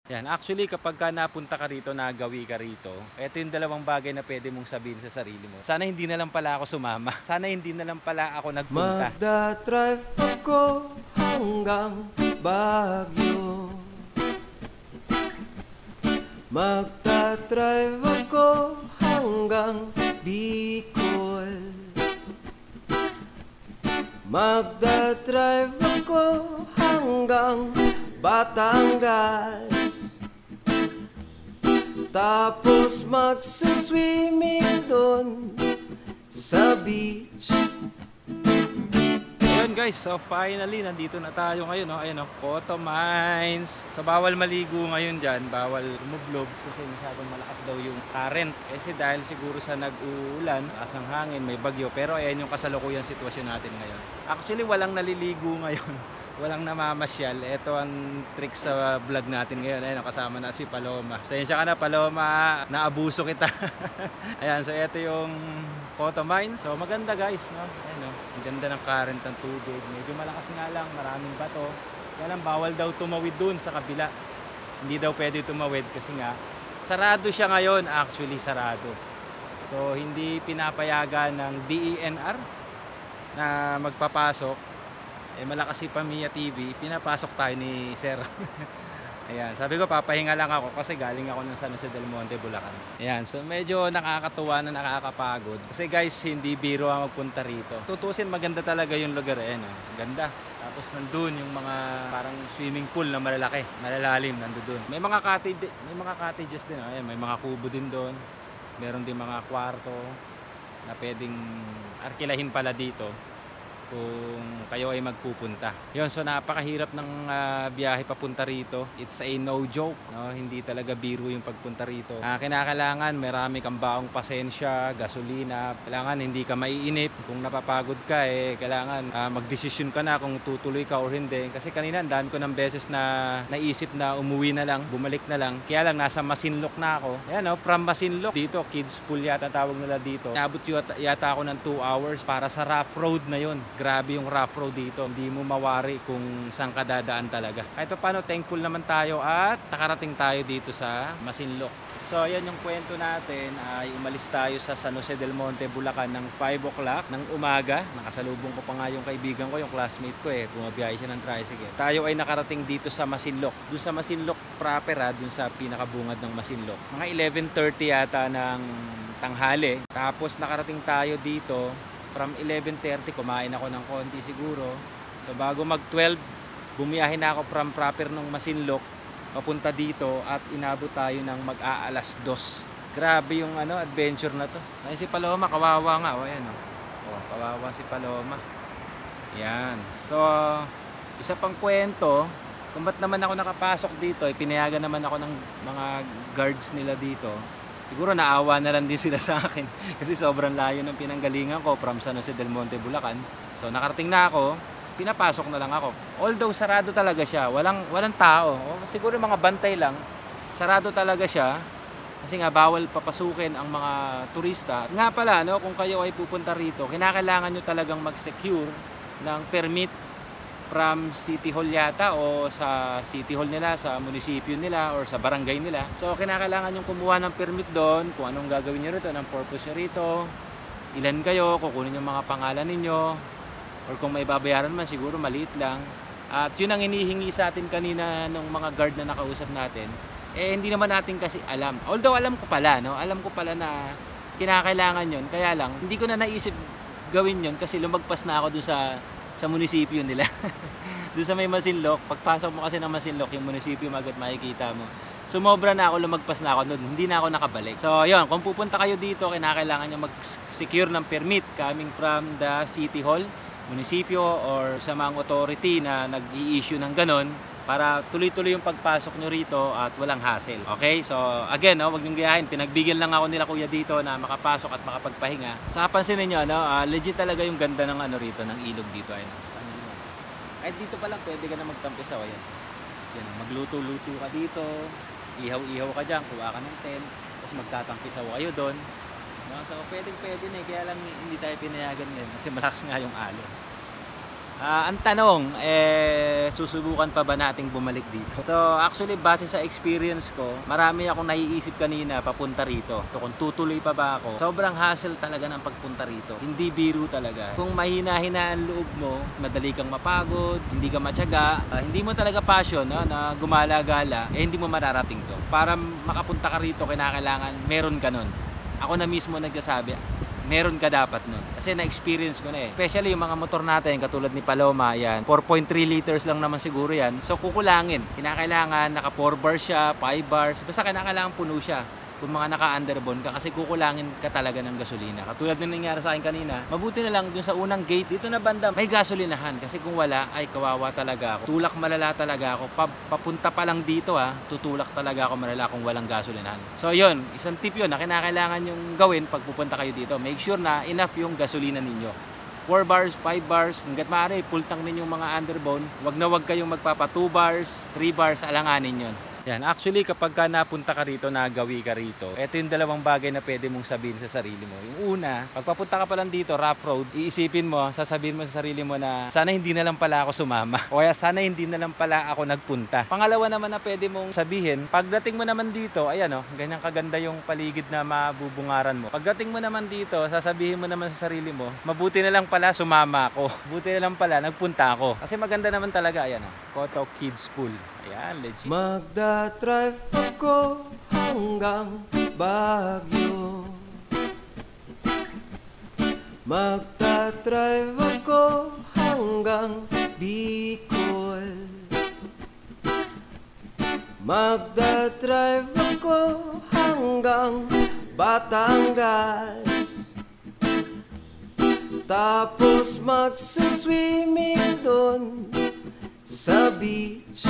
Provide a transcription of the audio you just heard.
Yan, actually kapag ka napunta ka rito, nagawi ka rito, ito yung dalawang bagay na pwede mong sabihin sa sarili mo. Sana hindi na lang pala ako sumama. Sana hindi na lang pala ako nagpunta. Magdadrive ako hanggang Baguio. Magdadrive ako hanggang Bicol. Magdadrive ako hanggang Batangas. Tapos magsuswimming doon sa beach. Ayun guys, so finally nandito na tayo ngayon, no? Ayun, no? Photo Mines. So bawal maligo ngayon dyan, bawal lumublob kasi masyadong malakas daw yung current. Kasi dahil siguro sa nag-uulan, asang hangin, may bagyo. Pero ayan yung kasalukuyang sitwasyon natin ngayon. Actually walang naliligo ngayon. Walang namamasyal. Ito ang trick sa vlog natin ngayon. Ayun, kasama na si Paloma. Pasensya ka na, Paloma. Naabuso kita. Ayan, so ito yung Photo Mines. So maganda guys, no? Ayun, no? Ang ganda ng current ng tubig. Medyo malakas nga lang, maraming bato. Kaya lang bawal daw tumawid dun sa kabila. Hindi daw pwede tumawid kasi nga sarado siya ngayon. Actually sarado. So hindi pinapayagan ng DENR na magpapasok. Eh malakas si Pamilya TV, pinapasok tayo ni Sir. Ayan, sabi ko papahinga lang ako kasi galing ako ng San Jose del Monte, Bulacan. Ayan, so medyo nakakatuwa na nakakapagod. Kasi guys, hindi biro ang magpunta rito. Tutusin, maganda talaga yung lugar. Ayan, oh, ganda. Tapos nandun yung mga parang swimming pool na malalaki, malalalim, nandun. May mga cottages din. Ayan, may mga kubo din doon. Meron din mga kwarto na pwedeng arkilahin pala dito kung kayo ay magpupunta. Yun, so napakahirap ng biyahe papunta rito. It's a no joke, no? Hindi talaga biro yung pagpunta rito. Kinakailangan marami kang baong pasensya, gasolina. Kailangan hindi ka maiinip. Kung napapagod ka, kailangan magdesisyon ka na kung tutuloy ka or hindi. Kasi kanina, ang dami ko ng beses na naisip na umuwi na lang, bumalik na lang. Kaya lang, nasa Masinloc na ako. Ayan, no? From Masinloc, dito, kids pool yata tawag nila dito. Naabot yata ako ng 2 hours para sa rough road na yun. Grabe yung rough road dito. Hindi mo mawari kung saan ka dadaan talaga. Kahit pa paano, thankful naman tayo at nakarating tayo dito sa Masinloc. So, ayan yung kwento natin. Ay umalis tayo sa San Jose del Monte, Bulacan ng 5 o'clock ng umaga. Nakasalubong ko pa nga yung kaibigan ko, yung classmate ko bumabiyahe siya ng tricycle. Tayo ay nakarating dito sa Masinloc. Doon sa Masinloc proper, doon sa pinakabungad ng Masinloc. Mga 11:30 yata ng tanghali. Tapos nakarating tayo dito. From 11:30, kumain ako ng konti siguro. So bago mag-12, bumiyahe na ako from proper ng Masinloc papunta dito at inabot tayo ng mag-aalas 2. Grabe yung adventure na to. Ay si Paloma, kawawa nga. Ayan, kawawa si Paloma. Yan. So, isa pang kwento, kung ba't naman ako nakapasok dito, pinayagan naman ako ng mga guards nila dito. Siguro naawa na lang din sila sa akin kasi sobrang layo ng pinanggalingan ko from San Jose del Monte, Bulacan. So nakarating na ako, pinapasok na lang ako. Although sarado talaga siya, walang tao. Siguro mga bantay lang. Sarado talaga siya kasi nga bawal papasukin ang mga turista. Nga pala, kung kayo ay pupunta rito, kinakailangan nyo talagang mag-secure ng permit from City Hall yata o sa City Hall nila, sa munisipyo nila or sa barangay nila. So kinakailangan yung kumuha ng permit doon, kung anong gagawin nyo rito, anong purpose nyo rito, ilan kayo, kukunin yung mga pangalan ninyo, or kung may babayaran man siguro maliit lang. At yun ang hinihingi sa atin kanina ng mga guard na nakausap natin. Hindi naman natin kasi alam. Although alam ko pala, alam ko pala na kinakailangan yun. Kaya lang, hindi ko na naisip gawin yun kasi lumagpas na ako doon sa munisipyo nila. Doon sa may Masinloc, pagpasok mo kasi ng Masinloc, yung munisipyo agad makikita mo. Sumobra na ako, lumagpas na ako doon, hindi na ako nakabalik. So yun, kung pupunta kayo dito, kinakailangan nyo mag-secure ng permit coming from the City Hall, munisipyo, or sa mga authority na nag-i-issue ng ganon, para tuloy-tuloy yung pagpasok nyo rito at walang hassle. Okay? So again, wag niyong gayahin, pinagbigyan lang ako nila kuya dito na makapasok at makapagpahinga. Sa kapansin niyo, legit talaga yung ganda ng rito, ng ilog dito. Kahit dito pa lang pwede ka na magtampisaw. Ayan. Magluto-luto ka dito, ihaw-ihaw ka dyan, kuha ka ng tent, tapos magtatampisaw kayo doon. So pwede na kaya lang hindi tayo pinayagan ngayon kasi malakas nga yung alon. Ang tanong, susubukan pa ba nating bumalik dito? So actually, base sa experience ko, marami akong naiisip kanina papunta rito. So, kung tutuloy pa ba ako, sobrang hassle talaga ng pagpunta rito. Hindi biro talaga. Kung mahina-hina ang loob mo, madali kang mapagod, hindi ka matyaga, hindi mo talaga passion na gumala-gala, hindi mo mararating to. Para makapunta ka rito, kinakailangan meron ka nun. Ako na mismo nagsasabi, meron ka dapat nun. Kasi na-experience ko na eh. Especially yung mga motor natin, katulad ni Paloma, yan. 4.3 liters lang naman siguro yan. So kukulangin. Kinakailangan naka 4 bars siya, 5 bars. Basta kinakailangan puno siya. Kung mga naka-underbone ka, kasi kukulangin ka talaga ng gasolina. Katulad ng nangyari sa akin kanina, mabuti na lang dun sa unang gate, dito na banda, may gasolinahan. Kasi kung wala, ay kawawa talaga ako. Tulak malala talaga ako. Papunta pa lang dito tutulak talaga ako malala kung walang gasolinahan. So yun, isang tip yun na kinakailangan yung gawin pag pupunta kayo dito. Make sure na enough yung gasolina ninyo. 4 bars, 5 bars, hanggat maaari, full tank ninyong mga underbone. Wag na wag kayong magpapa 2 bars, 3 bars, alanganin yun. Yan, actually kapag ka napunta ka rito, nagawi ka rito, ito yung dalawang bagay na pwede mong sabihin sa sarili mo. Yung una, pag papunta ka pa lang dito, rough road, iisipin mo, sasabihin mo sa sarili mo na sana hindi na lang pala ako sumama. O kaya sana hindi na lang pala ako nagpunta. Pangalawa naman na pwede mong sabihin, pagdating mo naman dito, ayan ganyan kaganda yung paligid na mabubungaran mo. Pagdating mo naman dito, sasabihin mo naman sa sarili mo, mabuti na lang pala sumama ako. Buti na lang pala nagpunta ako. Kasi maganda naman talaga, ayan Koto Kids Pool. Ayan, legit. Magdadrive ako hanggang Baguio. Magdadrive ako hanggang Bicol. Magdadrive ako hanggang Batangas. Tapos magsuswimming doon sa beach.